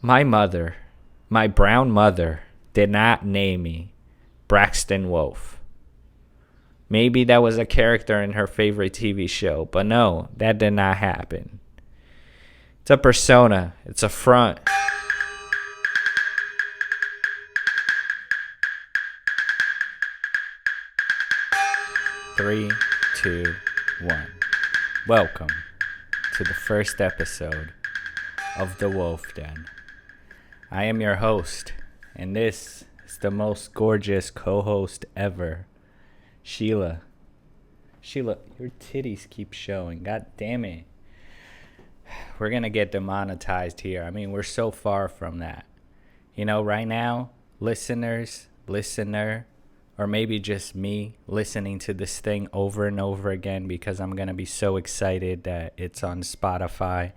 My mother, my brown mother, did not name me Braxton Wolfe. Maybe that was a character in her favorite TV show, but no, that did not happen. It's a persona, it's a front. Three, two, one. Welcome to the first episode of The Wolf Den. I am your host, and this is the most gorgeous co-host ever, Sheila. Sheila, your titties keep showing. God damn it. We're going to get demonetized here. I mean, we're so far from that. You know, right now, listener, or maybe just me listening to this thing over and over again because I'm going to be so excited that it's on Spotify.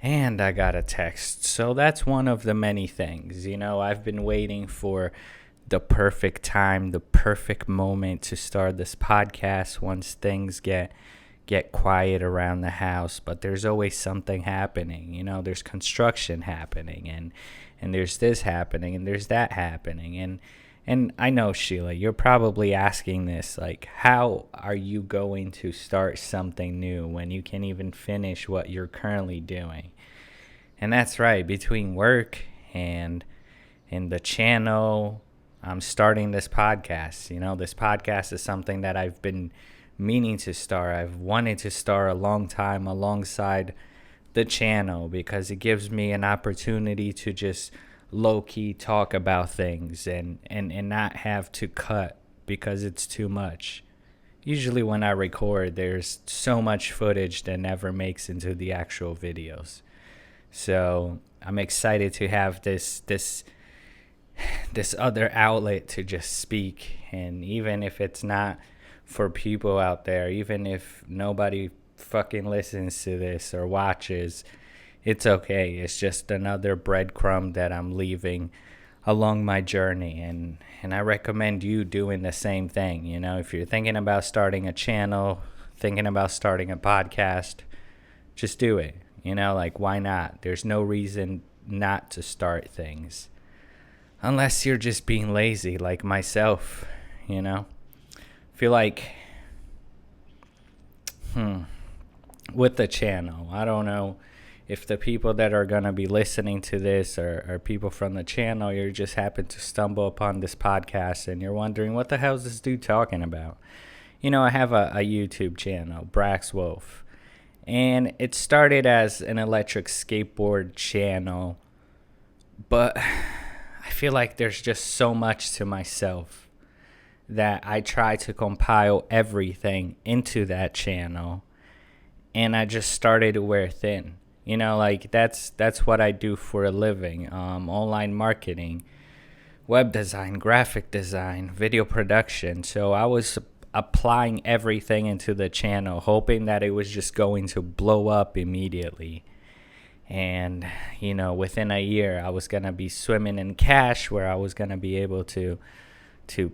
And I got a text. So that's one of the many things. You know, I've been waiting for the perfect time, the perfect moment to start this podcast once things get quiet around the house. But there's always something happening. You know, there's construction happening and there's this happening and there's that happening. And I know, Sheila, you're probably asking this, like, how are you going to start something new when you can't even finish what you're currently doing? And that's right. Between work and the channel, I'm starting this podcast. You know, this podcast is something that I've been meaning to start. I've wanted to start a long time alongside the channel because it gives me an opportunity to just low-key talk about things and not have to cut because it's too much. Usually when I record, there's so much footage that never makes into the actual videos. So I'm excited to have this other outlet to just speak. And even if it's not for people out there, even if nobody fucking listens to this or watches, it's okay. It's just another breadcrumb that I'm leaving along my journey. And I recommend you doing the same thing. You know, if you're thinking about starting a channel, thinking about starting a podcast, just do it. You know, like, why not? There's no reason not to start things. Unless you're just being lazy like myself, you know. I feel like, with the channel, I don't know if the people that are going to be listening to this are people from the channel. You just happen to stumble upon this podcast and you're wondering, what the hell is this dude talking about? You know, I have a YouTube channel, Brax Wolfe. And it started as an electric skateboard channel. But I feel like there's just so much to myself that I try to compile everything into that channel. And I just started to wear thin. You know, like, that's what I do for a living. Online marketing, web design, graphic design, video production. So I was applying everything into the channel, hoping that it was just going to blow up immediately. And, you know, within a year, I was going to be swimming in cash, where I was going to be able to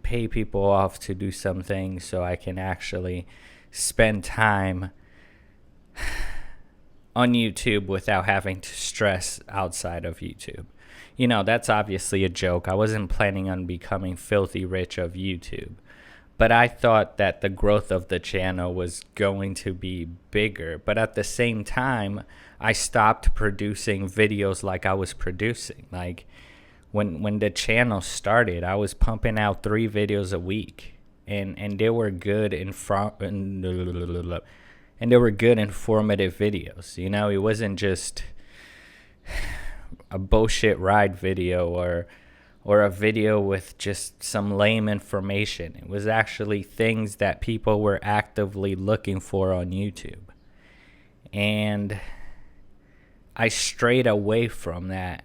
pay people off to do some things so I can actually spend time on YouTube without having to stress outside of YouTube. You know, that's obviously a joke. I wasn't planning on becoming filthy rich of YouTube. But I thought that the growth of the channel was going to be bigger. But at the same time, I stopped producing videos like I was producing. Like, when the channel started, I was pumping out 3 videos a week. And they were good and they were good informative videos. You know, it wasn't just a bullshit ride video or a video with just some lame information. It was actually things that people were actively looking for on YouTube. And I strayed away from that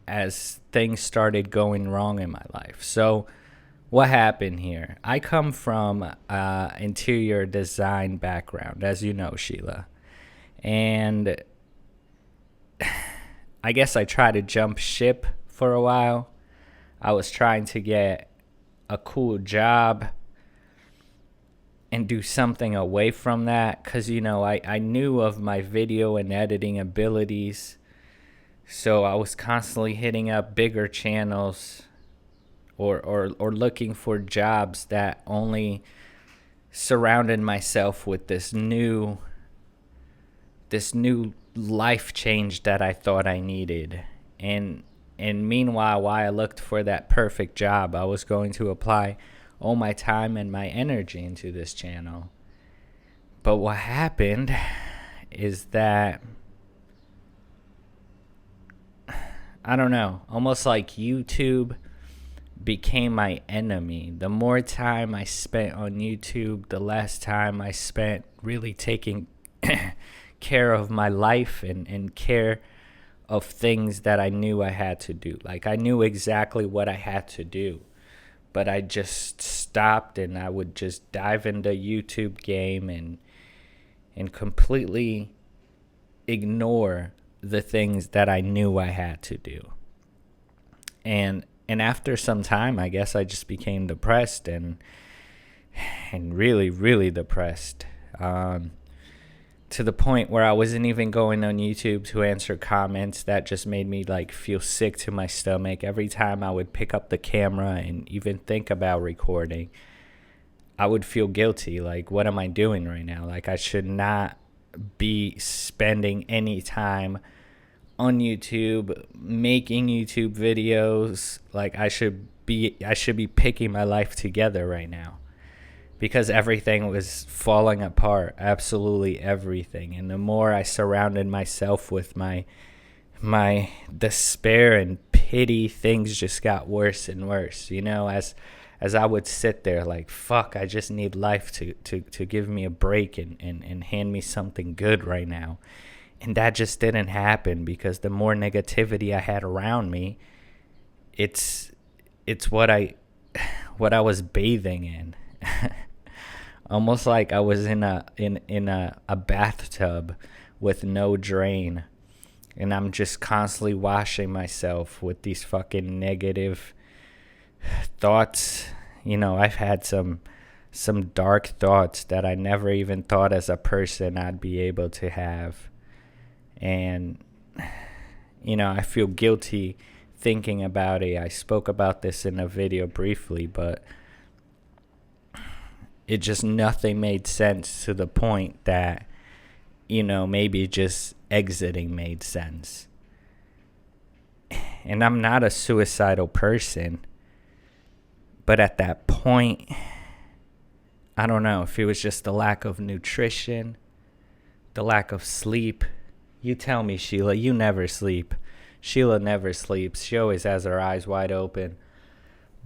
as things started going wrong in my life. So what happened here? I come from interior design background, as you know, Sheila. And I guess I tried to jump ship for a while. I was trying to get a cool job and do something away from that because, you know, I knew of my video and editing abilities, So I was constantly hitting up bigger channels or looking for jobs that only surrounded myself with this new life change that I thought I needed. And and meanwhile, while I looked for that perfect job, I was going to apply all my time and my energy into this channel. But what happened is that, I don't know, almost like YouTube became my enemy. The more time I spent on YouTube, the less time I spent really taking care of my life and care of things that I knew I had to do. Like, I knew exactly what I had to do, but I just stopped and I would just dive into YouTube game and completely ignore the things that I knew I had to do. And after some time, I guess I just became depressed and really, really depressed. To the point where I wasn't even going on YouTube to answer comments. That just made me like feel sick to my stomach. Every time I would pick up the camera and even think about recording, I would feel guilty. Like, what am I doing right now? Like, I should not be spending any time on YouTube making YouTube videos. Like, I should be picking my life together right now, because everything was falling apart, absolutely everything. And the more I surrounded myself with my despair and pity, things just got worse and worse. As I would sit there like, fuck, I just need life to give me a break and hand me something good right now. And that just didn't happen, because the more negativity I had around me, it's what I was bathing in. Almost like I was in a bathtub with no drain, and I'm just constantly washing myself with these fucking negative thoughts. I've had some dark thoughts that I never even thought as a person I'd be able to have. And I feel guilty thinking about it. I spoke about this in a video briefly, but it just, nothing made sense to the point that, maybe just exiting made sense. And I'm not a suicidal person, but at that point, I don't know if it was just the lack of nutrition, the lack of sleep. You tell me, Sheila, you never sleep. Sheila never sleeps. She always has her eyes wide open.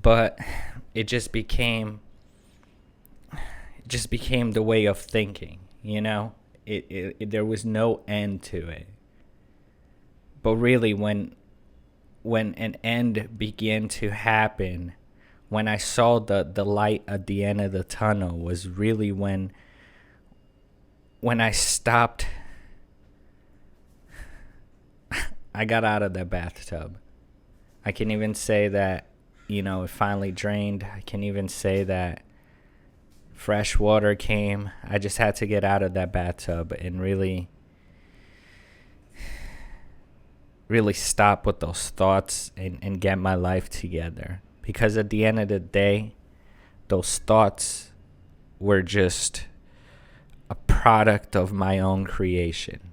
But it just became the way of thinking, there was no end to it. But really, when an end began to happen, when I saw the light at the end of the tunnel, was really when I stopped. I got out of the bathtub. I can even say that, it finally drained. I can even say that fresh water came. I just had to get out of that bathtub and really stop with those thoughts and get my life together. Because at the end of the day, those thoughts were just a product of my own creation.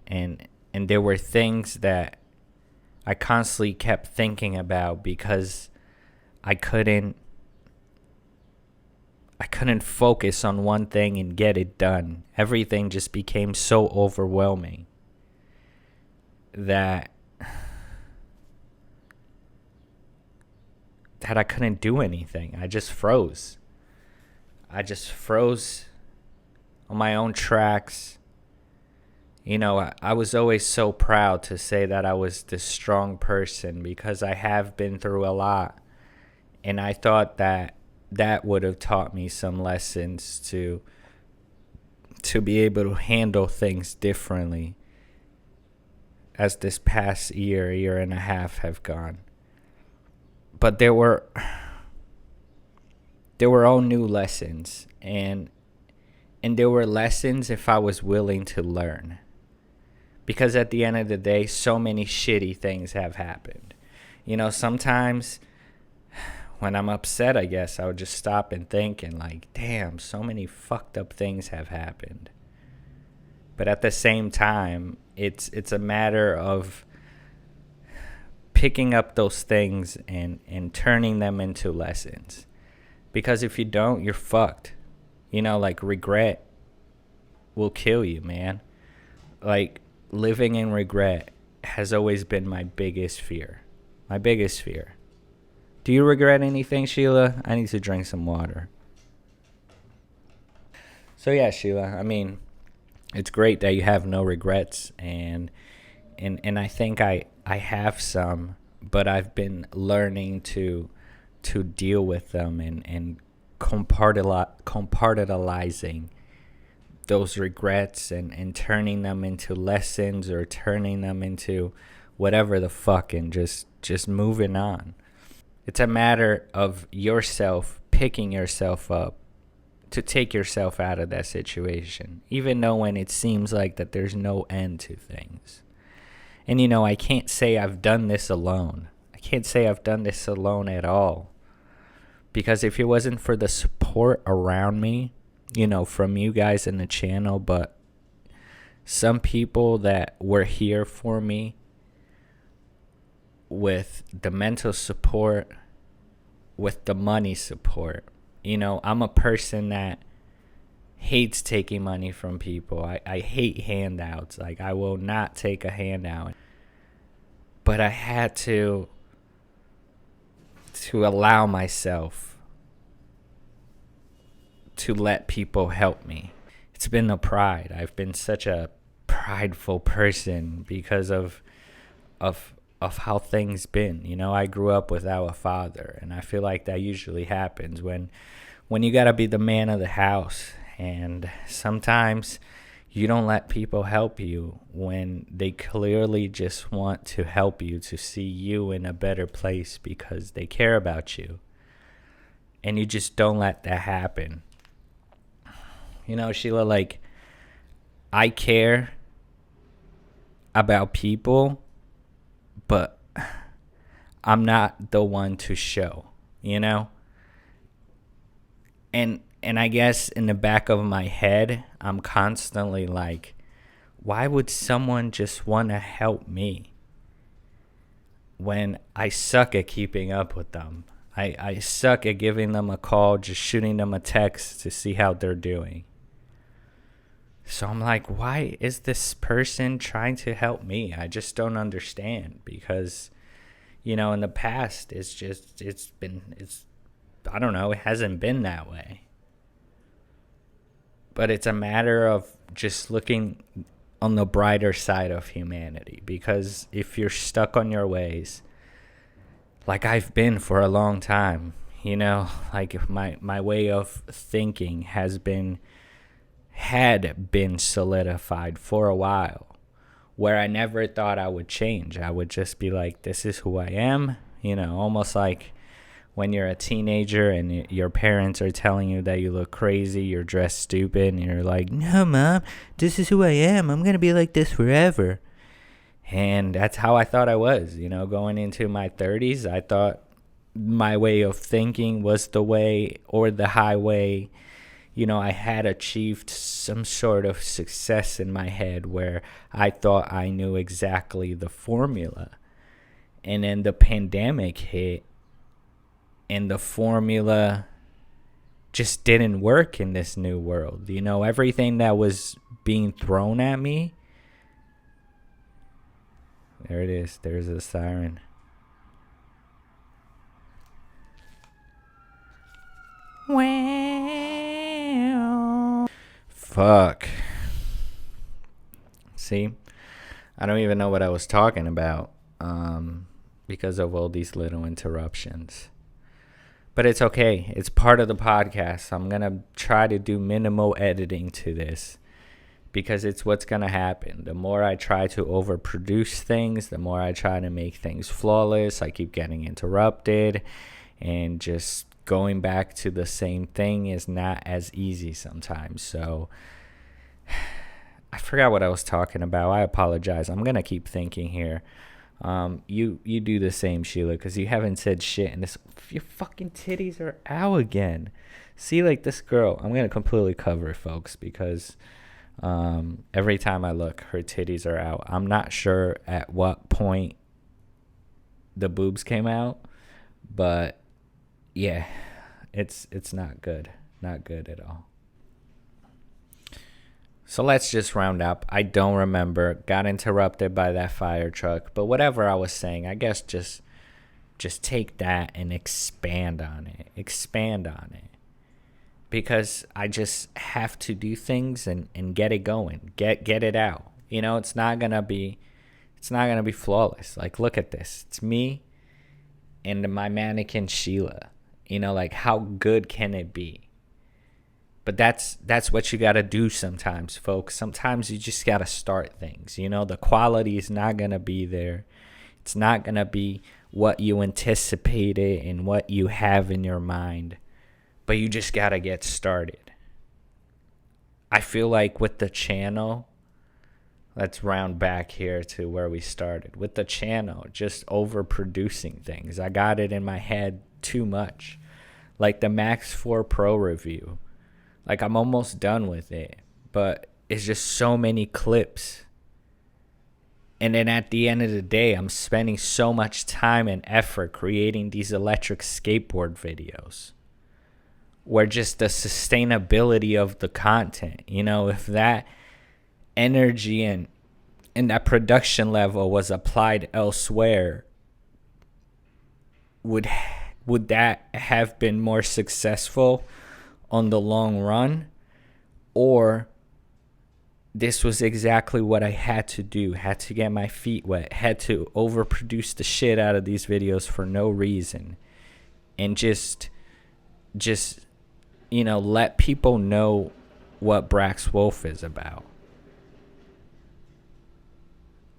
And there were things that I constantly kept thinking about, because I couldn't focus on one thing and get it done. Everything just became so overwhelming that I couldn't do anything. I just froze. On my own tracks. I was always so proud to say that I was this strong person, because I have been through a lot. And I thought that would have taught me some lessons to be able to handle things differently as this past year and a half have gone. But there were all new lessons, and there were lessons if I was willing to learn. Because at the end of the day, so many shitty things have happened. Sometimes when I'm upset, I guess, I would just stop and think and like, damn, so many fucked up things have happened. But at the same time, it's a matter of picking up those things and turning them into lessons. Because if you don't, you're fucked. Like regret will kill you, man. Like living in regret has always been my biggest fear. My biggest fear. Do you regret anything, Sheila? I need to drink some water. So yeah, Sheila, I mean, it's great that you have no regrets, and I think I have some, but I've been learning to deal with them and compartmentalizing those regrets and turning them into lessons or turning them into whatever the fuck and just moving on. It's a matter of yourself picking yourself up to take yourself out of that situation, even though when it seems like that there's no end to things. And I can't say I've done this alone. I can't say I've done this alone at all. Because if it wasn't for the support around me, from you guys in the channel, but some people that were here for me with the mental support, with the money support. I'm a person that hates taking money from people. I hate handouts. Like, I will not take a handout. But I had to allow myself to let people help me. It's been a pride. I've been such a prideful person because of how things been. I grew up without a father, and I feel like that usually happens when you gotta be the man of the house, and sometimes you don't let people help you when they clearly just want to help you to see you in a better place because they care about you, and you just don't let that happen. Sheila, like, I care about people, but I'm not the one to show, And I guess in the back of my head, I'm constantly like, why would someone just want to help me when I suck at keeping up with them? I suck at giving them a call, just shooting them a text to see how they're doing. So I'm like, why is this person trying to help me? I just don't understand, because, in the past, I don't know, it hasn't been that way. But it's a matter of just looking on the brighter side of humanity, because if you're stuck on your ways, like I've been for a long time, like my way of thinking had been solidified for a while, where I never thought I would change. I would just be like, this is who I am, almost like when you're a teenager and your parents are telling you that you look crazy, you're dressed stupid, and you're like, no, Mom, this is who I am. I'm going to be like this forever. And that's how I thought I was, going into my 30s. I thought my way of thinking was the way, or the highway. I had achieved some sort of success in my head where I thought I knew exactly the formula. And then the pandemic hit, and the formula just didn't work in this new world. Everything that was being thrown at me. There it is. There's a siren. Wow. Fuck. See? I don't even know what I was talking about because of all these little interruptions. But it's okay. It's part of the podcast. I'm going to try to do minimal editing to this, because it's what's going to happen. The more I try to overproduce things, the more I try to make things flawless, I keep getting interrupted, and just going back to the same thing is not as easy sometimes. So I forgot what I was talking about. I apologize. I'm gonna keep thinking here. You do the same, Sheila, because you haven't said shit, and your fucking titties are out again. See, like this girl, I'm gonna completely cover it, folks, because every time I look, her titties are out. I'm not sure at what point the boobs came out, but yeah, it's not good, not good at all. So let's just round up. I don't remember. Got interrupted by that fire truck. But whatever I was saying, I guess just take that and expand on it. Expand on it. Because I just have to do things and get it going. Get it out. You know, it's not gonna be flawless. Like, look at this. It's me and my mannequin Sheila. You know, like, how good can it be? But that's what you got to do sometimes, folks. Sometimes you just got to start things. You know, the quality is not going to be there. It's not going to be what you anticipated and what you have in your mind. But you just got to get started. I feel like with the channel, let's round back here to where we started. With the channel, just overproducing things. I got it in my head too much. Like the Max 4 Pro review. Like, I'm almost done with it, but it's just so many clips. And then at the end of the day, I'm spending so much time and effort creating these electric skateboard videos where just the sustainability of the content, you know, if that energy and that production level was applied elsewhere, would that have been more successful on the long run? Or this was exactly what I had to do, had to get my feet wet, had to overproduce the shit out of these videos for no reason, and just you know, let people know what Brax Wolfe is about.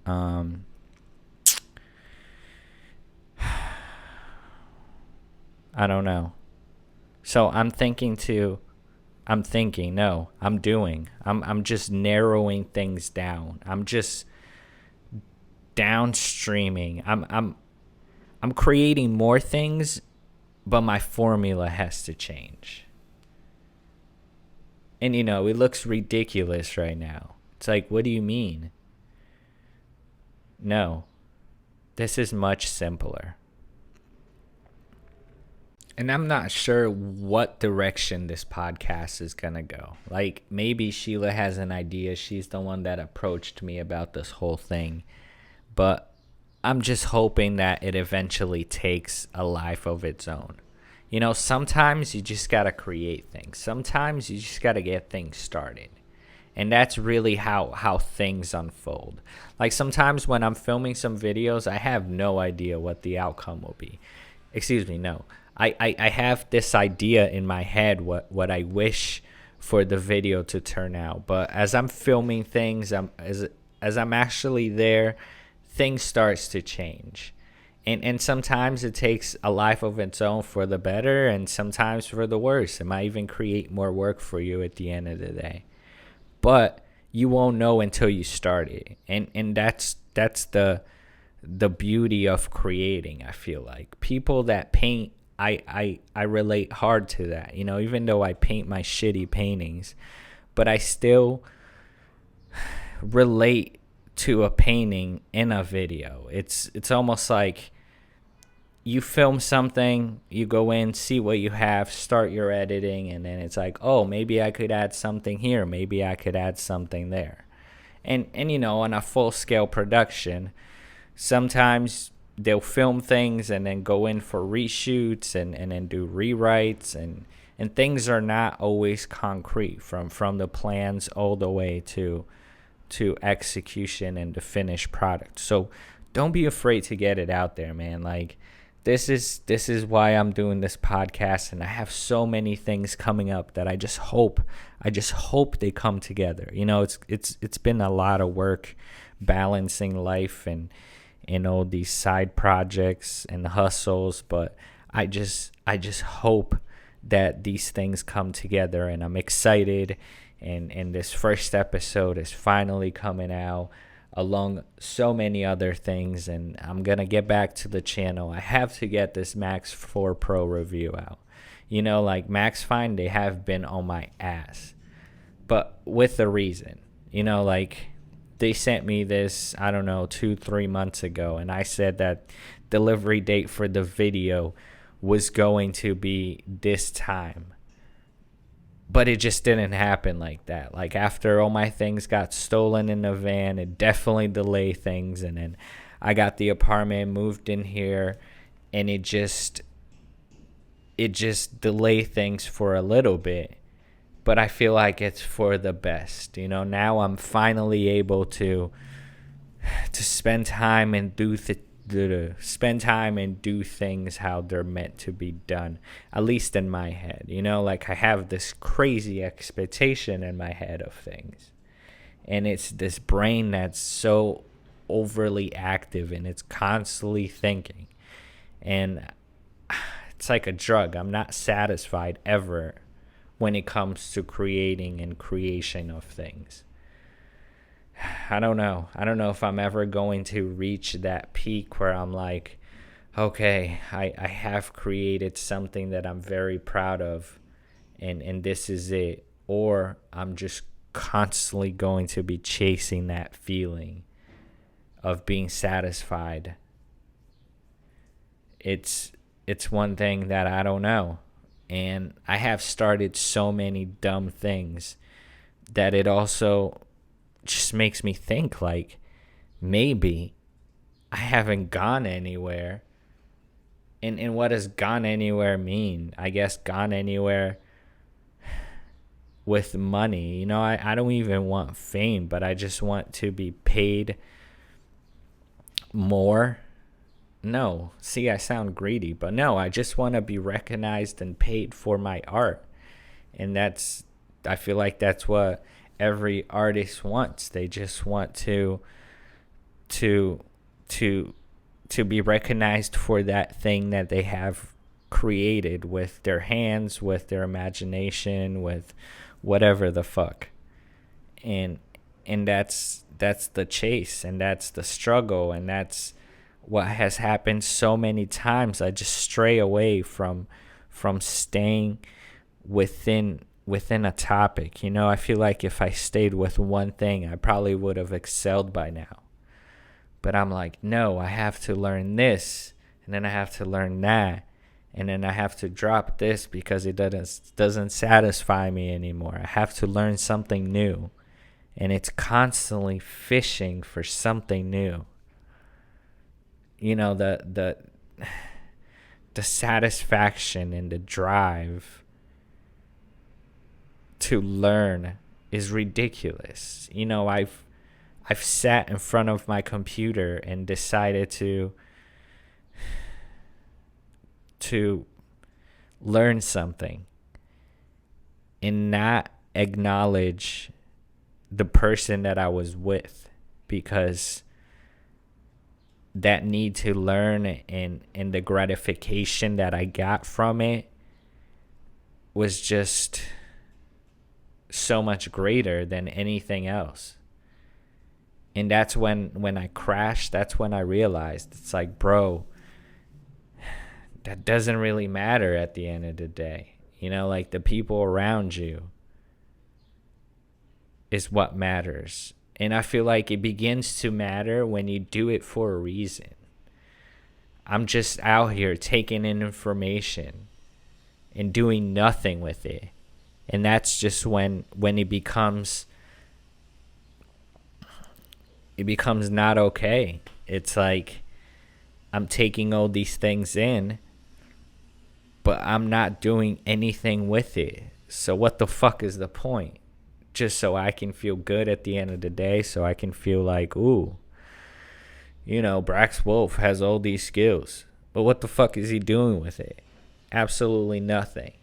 I don't know. So I'm just narrowing things down. I'm just downstreaming. I'm creating more things, but my formula has to change. And you know, it looks ridiculous right now. It's like, what do you mean? No. This is much simpler. And I'm not sure what direction this podcast is going to go. Like, maybe Sheila has an idea. She's the one that approached me about this whole thing. But I'm just hoping that it eventually takes a life of its own. You know, sometimes you just got to create things. Sometimes you just got to get things started. And that's really how things unfold. Like, sometimes when I'm filming some videos, I have no idea what the outcome will be. Excuse me, no. I have this idea in my head what I wish for the video to turn out. But as I'm filming things, as I'm actually there, things starts to change. And sometimes it takes a life of its own for the better, and sometimes for the worse. It might even create more work for you at the end of the day. But you won't know until you start it. And that's the beauty of creating, I feel like. People that paint, I relate hard to that, you know, even though I paint my shitty paintings, but I still relate to a painting in a video. It's almost like you film something, you go in, see what you have, start your editing, and then it's like, oh, maybe I could add something here, maybe I could add something there. And you know, on a full-scale production, sometimes they'll film things and then go in for reshoots and then do rewrites, and things are not always concrete from the plans all the way to execution and the finished product. So don't be afraid to get it out there, man. Like, this is why I'm doing this podcast, and I have so many things coming up that I just hope they come together. You know, it's been a lot of work balancing life and all these side projects and hustles, but I just hope that these things come together, and I'm excited. And this first episode is finally coming out along so many other things, and I'm gonna get back to the channel. I have to get this Max 4 Pro review out. Like Max Fine, they have been on my ass, but with a reason. Like they sent me this, I don't know, 2-3 months ago, and I said that delivery date for the video was going to be this time. But it just didn't happen like that. Like after all my things got stolen in the van, it definitely delayed things. And then I got the apartment, moved in here, and it just delayed things for a little bit. But I feel like it's for the best. Now I'm finally able to spend time and do things how they're meant to be done, at least in my head. Like I have this crazy expectation in my head of things, and it's this brain that's so overly active and it's constantly thinking, and it's like a drug. I'm not satisfied ever when it comes to creating and creation of things. I don't know if I'm ever going to reach that peak where I'm like, okay, I have created something that I'm very proud of, and this is it. Or I'm just constantly going to be chasing that feeling of being satisfied. It's one thing that I don't know. And I have started so many dumb things that it also just makes me think, like, maybe I haven't gone anywhere. And what does gone anywhere mean? I guess gone anywhere with money. I don't even want fame, but I just want to be paid more. No, see, I sound greedy, but no, I just want to be recognized and paid for my art. And I feel like that's what every artist wants. They just want to be recognized for that thing that they have created with their hands, with their imagination, with whatever the fuck. And that's the chase, and that's the struggle, and that's what has happened so many times. I just stray away from staying within a topic. I feel like if I stayed with one thing, I probably would have excelled by now. But I'm like, no, I have to learn this, and then I have to learn that, and then I have to drop this because it doesn't satisfy me anymore. I have to learn something new, and it's constantly fishing for something new. The satisfaction and the drive to learn is ridiculous. I've sat in front of my computer and decided to learn something and not acknowledge the person that I was with, because that need to learn and the gratification that I got from it was just so much greater than anything else. And that's when I crashed. That's when I realized, it's like, bro, that doesn't really matter at the end of the day. Like the people around you is what matters. And I feel like it begins to matter when you do it for a reason. I'm just out here taking in information and doing nothing with it. And that's just when it becomes not okay. It's like I'm taking all these things in, but I'm not doing anything with it. So what the fuck is the point? Just so I can feel good at the end of the day, so I can feel like, ooh, Brax Wolfe has all these skills. But what the fuck is he doing with it? Absolutely nothing.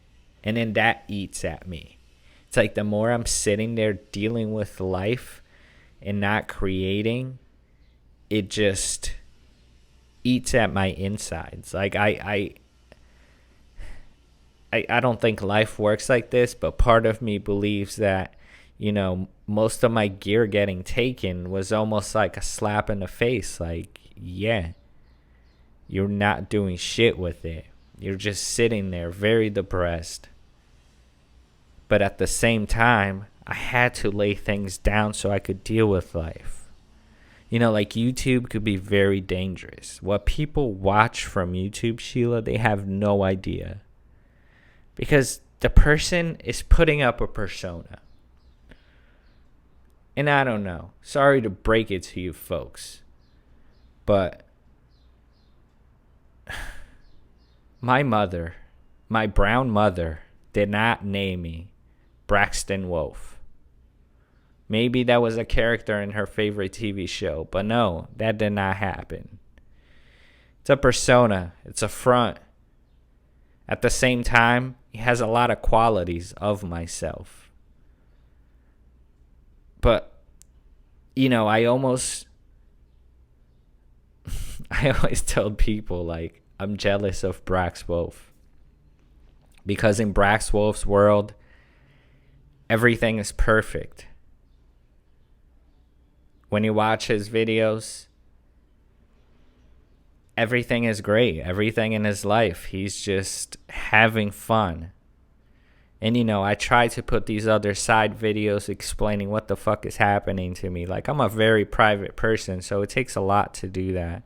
And then that eats at me. It's like the more I'm sitting there dealing with life and not creating, it just eats at my insides. Like I I don't think life works like this, but part of me believes that, most of my gear getting taken was almost like a slap in the face. Like, yeah, you're not doing shit with it. You're just sitting there very depressed. But at the same time, I had to lay things down so I could deal with life. Like YouTube could be very dangerous. What people watch from YouTube, Sheila, they have no idea. Because the person is putting up a persona. And I don't know. Sorry to break it to you folks. But my mother, my brown mother, did not name me Braxton Wolfe. Maybe that was a character in her favorite TV show, but no, that did not happen. It's a persona. It's a front. At the same time, it has a lot of qualities of myself. But, I always told people, like, I'm jealous of Brax Wolfe. Because in Brax Wolfe's world, everything is perfect. When you watch his videos, everything is great. Everything in his life, he's just having fun. And, I try to put these other side videos explaining what the fuck is happening to me. Like, I'm a very private person, so it takes a lot to do that.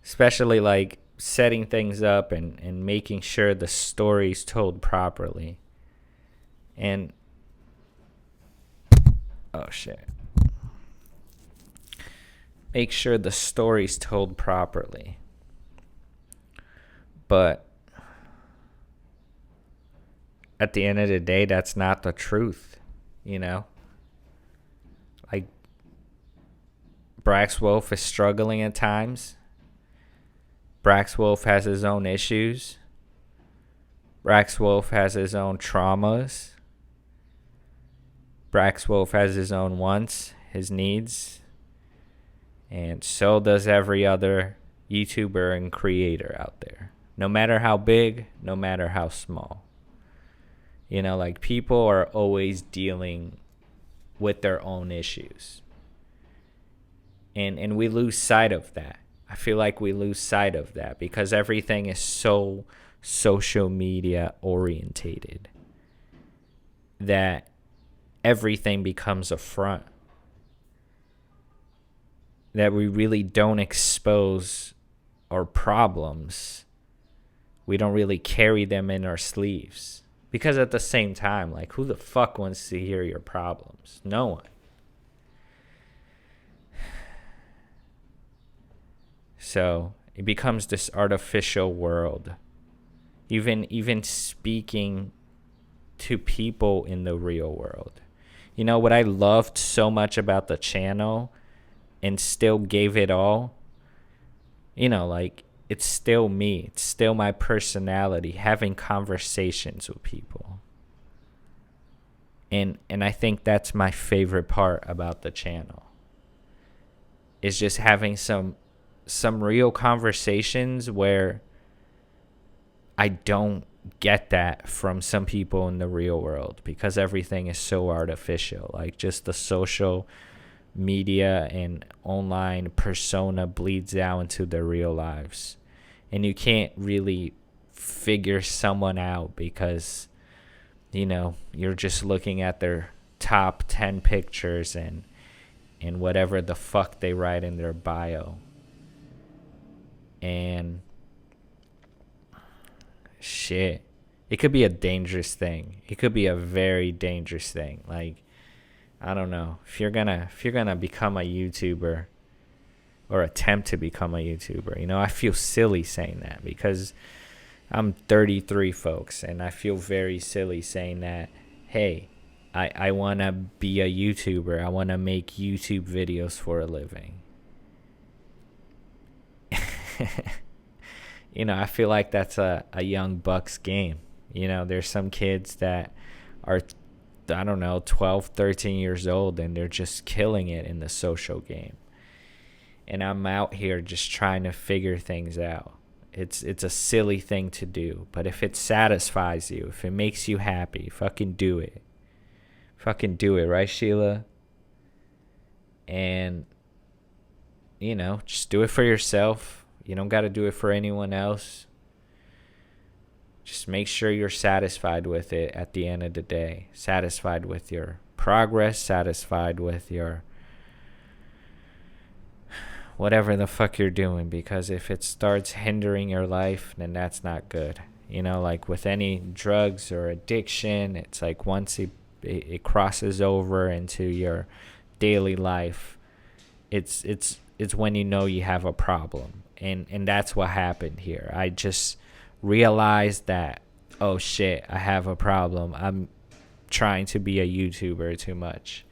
Especially, like, setting things up and making sure the story's told properly. And, oh, shit. Make sure the story's told properly. But at the end of the day, that's not the truth, Like, Brax Wolfe is struggling at times. Brax Wolfe has his own issues. Brax Wolfe has his own traumas. Brax Wolfe has his own wants, his needs. And so does every other YouTuber and creator out there. No matter how big, no matter how small. Like, people are always dealing with their own issues. And we lose sight of that. I feel like we lose sight of that because everything is so social media orientated that everything becomes a front. That we really don't expose our problems. We don't really carry them in our sleeves. Because at the same time, like, who the fuck wants to hear your problems? No one. So it becomes this artificial world. Even speaking to people in the real world. What I loved so much about the channel and still gave it all, like, it's still me. It's still my personality, having conversations with people. And I think that's my favorite part about the channel. Is just having some real conversations where I don't get that from some people in the real world because everything is so artificial. Like, just the social media and online persona bleeds out into their real lives. And you can't really figure someone out because, you're just looking at their top 10 pictures and whatever the fuck they write in their bio. And shit, it could be a dangerous thing. It could be a very dangerous thing. Like, I don't know. If you're gonna become a YouTuber or attempt to become a YouTuber, I feel silly saying that because I'm 33, folks, and I feel very silly saying that, hey, I want to be a YouTuber. I want to make YouTube videos for a living. I feel like that's a young buck's game. There's some kids that are, I don't know, 12, 13 years old, and they're just killing it in the social game. And I'm out here just trying to figure things out. It's a silly thing to do. But if it satisfies you, if it makes you happy, fucking do it. Fucking do it, right, Sheila? And, just do it for yourself. You don't got to do it for anyone else. Just make sure you're satisfied with it at the end of the day. Satisfied with your progress, satisfied with your whatever the fuck you're doing. Because if it starts hindering your life, then that's not good. Like with any drugs or addiction, it's like once it crosses over into your daily life, it's when you have a problem. And that's what happened here. I just realized that, oh shit, I have a problem. I'm trying to be a YouTuber too much.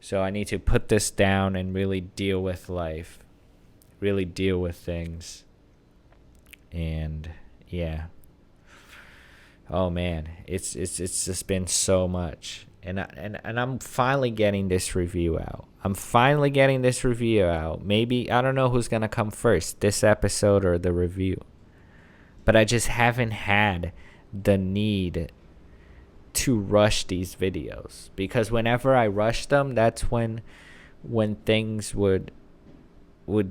So I need to put this down and really deal with life, really deal with things. And yeah. Oh man, it's just been so much. And I'm finally getting this review out. Maybe I don't know who's going to come first, this episode or the review. But I just haven't had the need to rush these videos, because whenever I rush them, that's when things would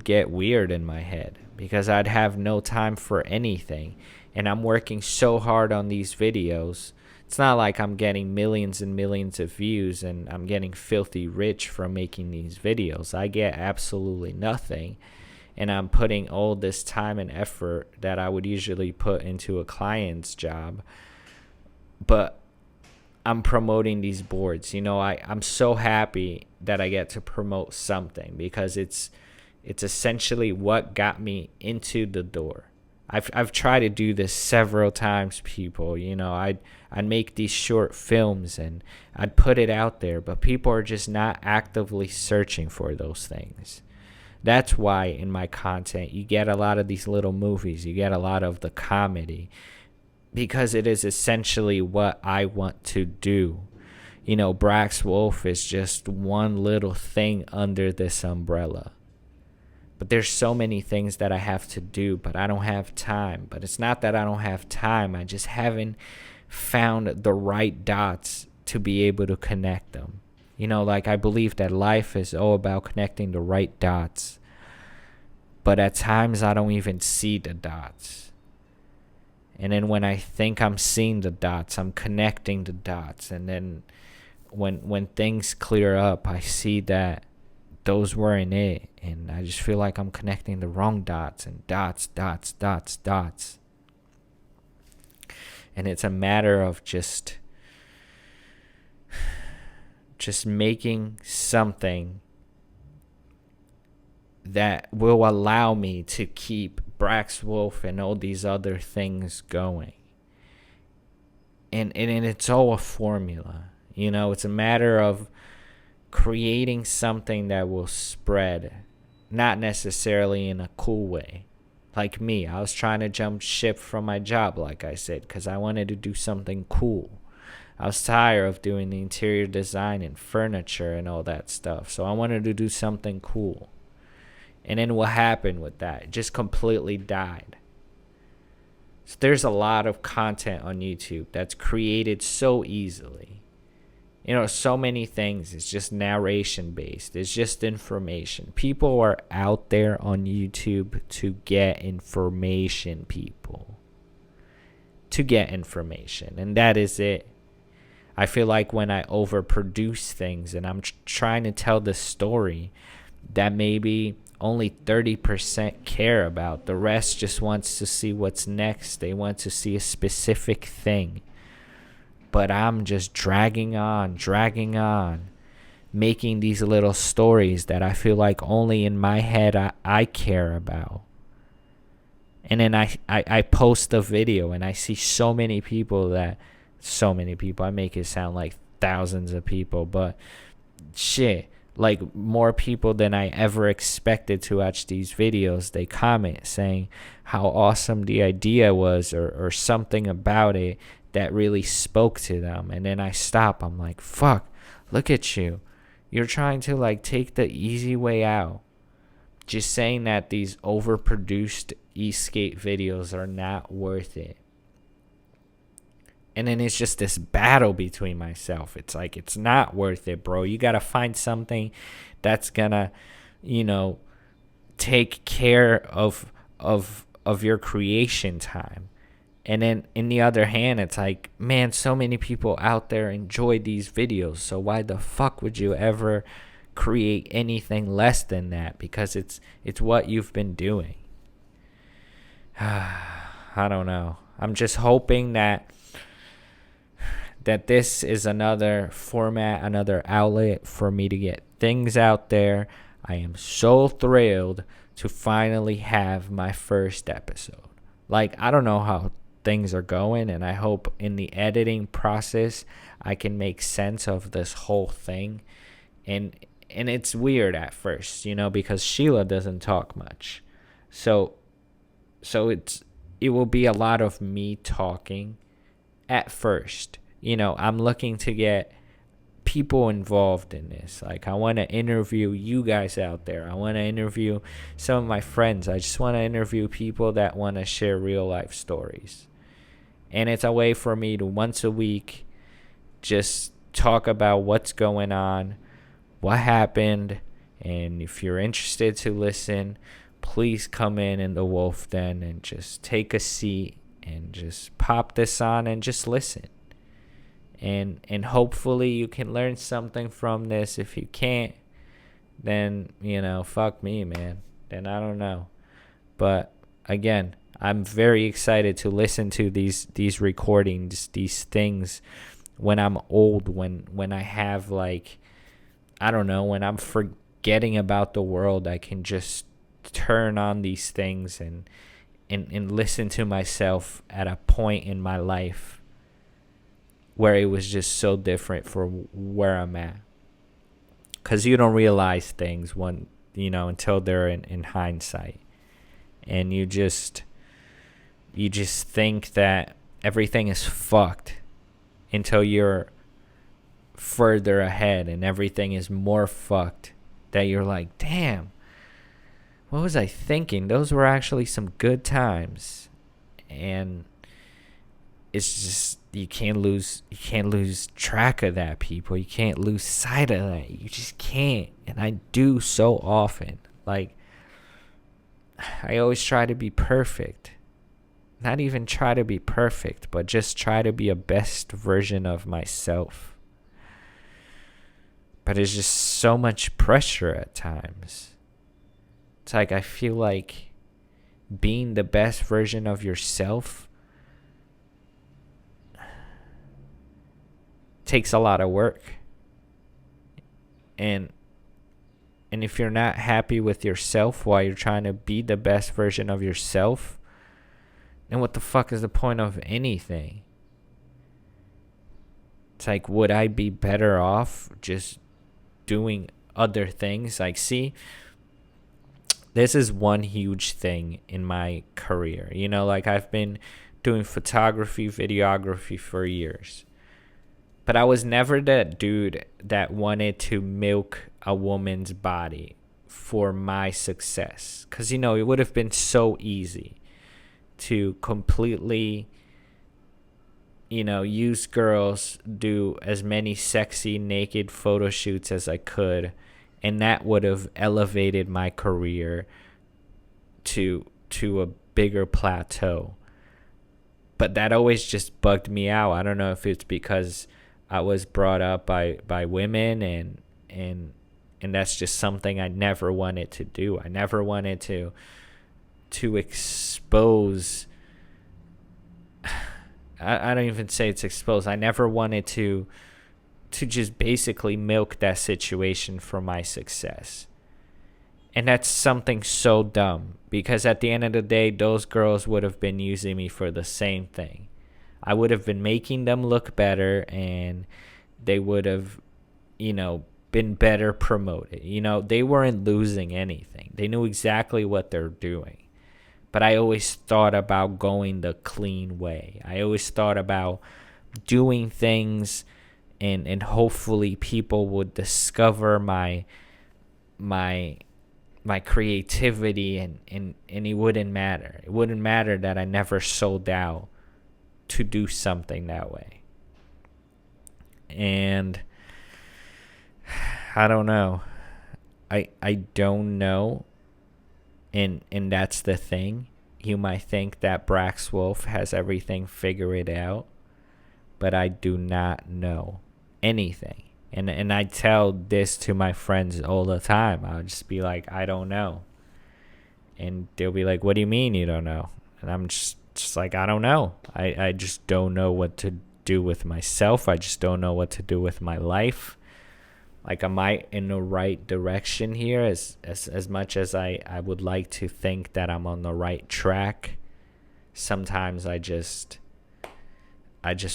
get weird in my head, because I'd have no time for anything. And I'm working so hard on these videos. It's not like I'm getting millions and millions of views and I'm getting filthy rich from making these videos. I get absolutely nothing. And I'm putting all this time and effort that I would usually put into a client's job. But I'm promoting these boards. I'm so happy that I get to promote something, because it's essentially what got me into the door. I've tried to do this several times, people. I'd make these short films and I'd put it out there, but people are just not actively searching for those things. That's why in my content you get a lot of these little movies, you get a lot of the comedy, because it is essentially what I want to do. Brax Wolfe is just one little thing under this umbrella. But there's so many things that I have to do, but I don't have time. But it's not that I don't have time. I just haven't found the right dots to be able to connect them. I believe that life is all about connecting the right dots. But at times I don't even see the dots. And then when I think I'm seeing the dots, I'm connecting the dots. And then when things clear up, I see that those weren't it. And I just feel like I'm connecting the wrong dots, and dots. And it's a matter of just making something that will allow me to keep Brax Wolfe and all these other things going. And it's all a formula. It's a matter of creating something that will spread, not necessarily in a cool way. Like me, I was trying to jump ship from my job, like I said, because I wanted to do something cool. I was tired of doing the interior design and furniture and all that stuff, so I wanted to do something cool. And then what happened with that? It just completely died. So there's a lot of content on YouTube that's created so easily. So many things. It's just narration based. It's just information. People are out there on YouTube to get information, people. To get information. And that is it. I feel like when I overproduce things and I'm trying to tell the story that maybe only 30% care about, the rest just wants to see what's next. They want to see a specific thing. But I'm just dragging on, making these little stories that I feel like only in my head I care about. And then I post a video and I see so many people, I make it sound like thousands of people, but shit, like more people than I ever expected to watch these videos. They comment saying how awesome the idea was, or something about it that really spoke to them. And then I stop. I'm like, fuck, look at you. You're trying to take the easy way out. just saying that these overproduced skate videos are not worth it. And then it's just this battle between myself. It's like, it's not worth it, bro. You got to find something that's going to, take care of your creation time. And then in the other hand, it's like, man, so many people out there enjoy these videos. So why the fuck would you ever create anything less than that? Because it's what you've been doing. I don't know. I'm just hoping that this is another format, another outlet for me to get things out there. I am so thrilled to finally have my first episode. Like, I don't know how things are going, and I hope in the editing process I can make sense of this whole thing. And it's weird at first, because Sheila doesn't talk much. So it will be a lot of me talking at first. I'm looking to get people involved in this. Like, I want to interview you guys out there. I want to interview some of my friends. I just want to interview people that want to share real life stories. And it's a way for me to once a week just talk about what's going on, what happened. And if you're interested to listen, please come in the Wolf Den and just take a seat and just pop this on and just listen. And hopefully you can learn something from this. If you can't, then, fuck me, man. Then I don't know. But again, I'm very excited to listen to these recordings, these things when I'm old, when I have, like, I don't know, when I'm forgetting about the world. I can just turn on these things and listen to myself at a point in my life where it was just so different for where I'm at. Because you don't realize things until they're in hindsight. And you just think that everything is fucked until you're further ahead and everything is more fucked, that you're like, damn, what was I thinking? Those were actually some good times. And it's just, you can't lose track of that, people. You can't lose sight of that. You just can't. And I do so often. Like, I always try to be perfect. Not even try to be perfect, but just try to be a best version of myself. But it's just so much pressure at times. It's like, I feel like being the best version of yourself takes a lot of work. And if you're not happy with yourself while you're trying to be the best version of yourself, then what the fuck is the point of anything? It's like, would I be better off just doing other things? Like, see, this is one huge thing in my career. Like, I've been doing photography, videography for years. But I was never that dude that wanted to milk a woman's body for my success. Because, it would have been so easy to completely, use girls, do as many sexy naked photo shoots as I could. And that would have elevated my career to a bigger plateau. But that always just bugged me out. I don't know if it's because I was brought up by women and that's just something I never wanted to do. I never wanted to expose. I don't even say it's exposed. I never wanted to just basically milk that situation for my success. And that's something so dumb, because at the end of the day, those girls would have been using me for the same thing. I would have been making them look better, and they would have, been better promoted. They weren't losing anything. They knew exactly what they're doing. But I always thought about going the clean way. I always thought about doing things and hopefully people would discover my my creativity, and it wouldn't matter. It wouldn't matter that I never sold out to do something that way. And I don't know. I don't know. And that's the thing. You might think that Brax Wolfe has everything figured out, but I do not know anything. And I tell this to my friends all the time. I'll just be like, I don't know. And they'll be like, what do you mean you don't know? And I'm just like, I don't know. I just don't know what to do with myself. I just don't know what to do with my life. Like, am I in the right direction here? As much as I would like to think that I'm on the right track, sometimes I just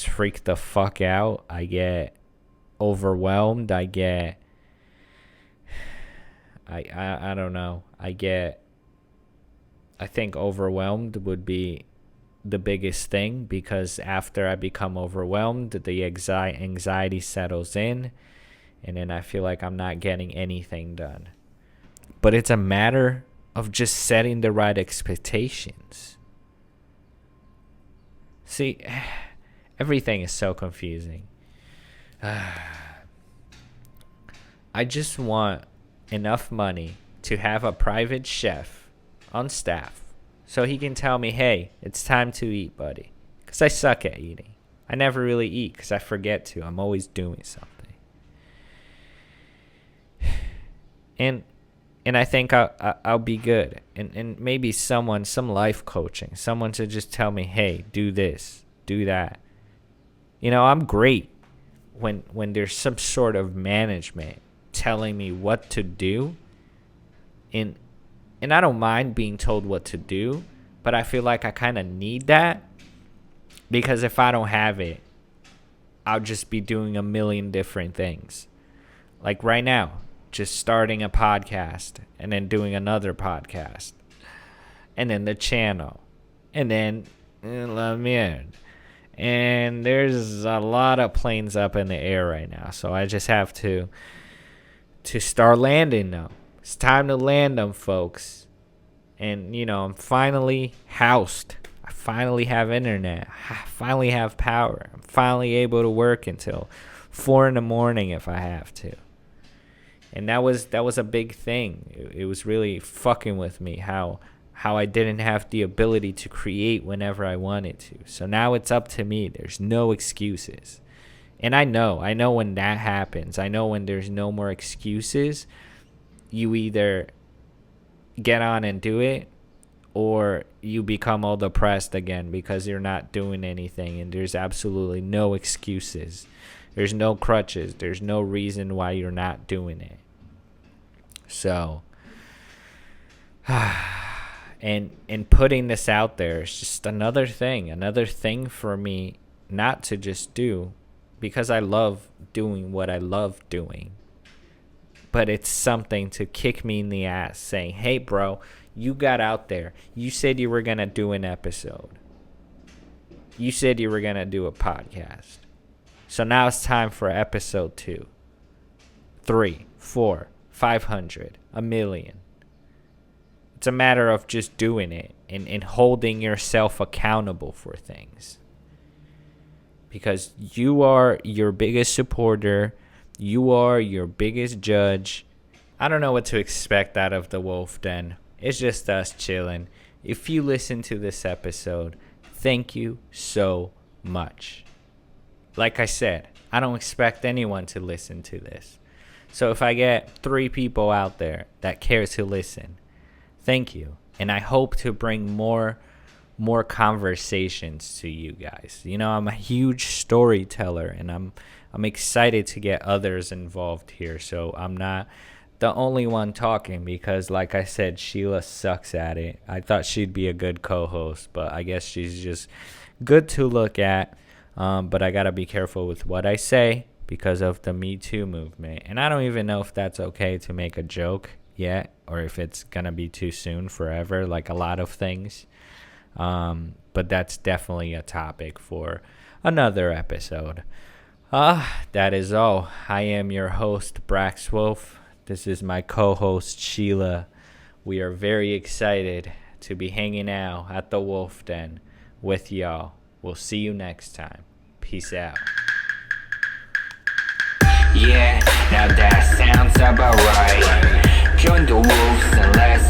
freak the fuck out. I get overwhelmed. I don't know. I think overwhelmed would be the biggest thing, because after I become overwhelmed, the anxiety settles in, and then I feel like I'm not getting anything done. But it's a matter of just setting the right expectations. See, everything is so confusing. I just want enough money to have a private chef on staff so he can tell me, hey, it's time to eat, buddy. Because I suck at eating. I never really eat because I forget to. I'm always doing something. And I think I'll be good. And maybe some life coaching, someone to just tell me, hey, do this, do that. I'm great when there's some sort of management telling me what to do. And I don't mind being told what to do, but I feel like I kind of need that, because if I don't have it, I'll just be doing a million different things. Like right now, just starting a podcast and then doing another podcast and then the channel and then La Merde. And there's a lot of planes up in the air right now, so I just have to start landing them. It's time to land them, folks. And, I'm finally housed. I finally have internet. I finally have power. I'm finally able to work until 4 a.m. if I have to. And that was a big thing. It was really fucking with me how I didn't have the ability to create whenever I wanted to. So now it's up to me. There's no excuses. And I know when that happens. I know when there's no more excuses, you either get on and do it, or you become all depressed again because you're not doing anything, and there's absolutely no excuses. There's no crutches. There's no reason why you're not doing it. So, and putting this out there is just another thing for me not to just do, because I love doing what I love doing. But it's something to kick me in the ass saying, hey, bro, you got out there. You said you were going to do an episode. You said you were going to do a podcast. So now it's time for episode 2, 3, 4, 500, 1,000,000. It's a matter of just doing it and holding yourself accountable for things. Because you are your biggest supporter. You are your biggest judge. I don't know what to expect out of the Wolf Den. It's just us chilling. If you listen to this episode, thank you so much. Like I said, I don't expect anyone to listen to this. So if I get 3 people out there that care to listen, thank you. And I hope to bring more conversations to you guys. I'm a huge storyteller, and I'm excited to get others involved here. So I'm not the only one talking, because like I said, Sheila sucks at it. I thought she'd be a good co-host, but I guess she's just good to look at. But I got to be careful with what I say because of the Me Too movement. And I don't even know if that's okay to make a joke yet, or if it's going to be too soon forever, like a lot of things. But that's definitely a topic for another episode. That is all. I am your host, Brax Wolfe. This is my co-host, Sheila. We are very excited to be hanging out at the Wolf Den with y'all. We'll see you next time. Peace out. Yeah, now that sounds about right. Join the wolves and let's